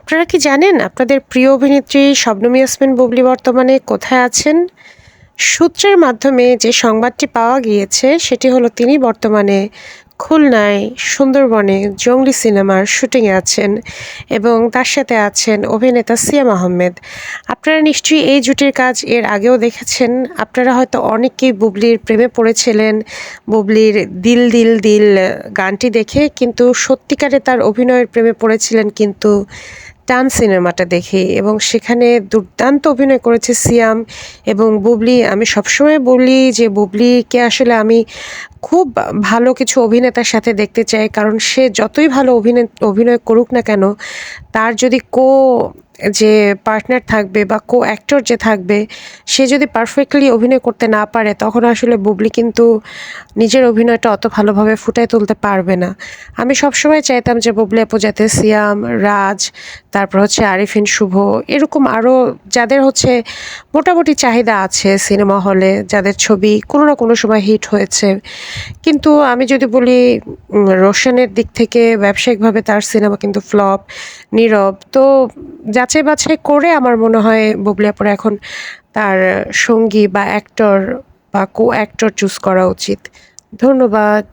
আপনারা কি জানেন আপনাদের প্রিয় অভিনেত্রী শবনম ইয়াসমিন বুবলী বর্তমানে কোথায় আছেন? সূত্রের মাধ্যমে যে সংবাদটি পাওয়া গিয়েছে সেটি হলো তিনি বর্তমানে খুলনায় সুন্দরবনে জংলি সিনেমার শুটিংয়ে আছেন এবং তার সাথে আছেন অভিনেতা সিয়াম আহমেদ। আপনারা নিশ্চয়ই এই জুটির কাজ এর আগেও দেখেছেন। আপনারা হয়তো অনেকেই বুবলীর প্রেমে পড়েছিলেন বুবলীর দিল দিল দিল গানটি দেখে, কিন্তু সত্যিকারে তার অভিনয়ের প্রেমে পড়েছিলেন কিন্তু টান সিনেমাটা দেখে, এবং সেখানে দুর্দান্ত অভিনয় করেছে সিয়াম এবং বুবলী। আমি সবসময় বলি যে বুবলীকে আসলে আমি খুব ভালো কিছু অভিনেতার সাথে দেখতে চাই, কারণ সে যতই ভালো অভিনয় করুক না কেন, তার যদি যে পার্টনার থাকবে বা অ্যাক্টর যে থাকবে, সে যদি পারফেক্টলি অভিনয় করতে না পারে তখন আসলে বুবলী কিন্তু নিজের অভিনয়টা অত ভালোভাবে ফুটায় তুলতে পারবে না। আমি সবসময় চাইতাম যে বুবলী আপু যাতে সিয়াম, রাজ, তারপর হচ্ছে আরিফিন শুভ, এরকম আরও যাদের হচ্ছে মোটামুটি চাহিদা আছে সিনেমা হলে, যাদের ছবি কোনো না কোনো সময় হিট হয়েছে। কিন্তু আমি যদি বলি রোশনের দিক থেকে ব্যবসায়িকভাবে তার সিনেমা কিন্তু ফ্লপ, নীরব। তো যাচাই বাছাই করে আমার মনে হয় বুবলী আপুর এখন তার সঙ্গী বা অ্যাক্টর বা অ্যাক্টর চুজ করা উচিত। ধন্যবাদ।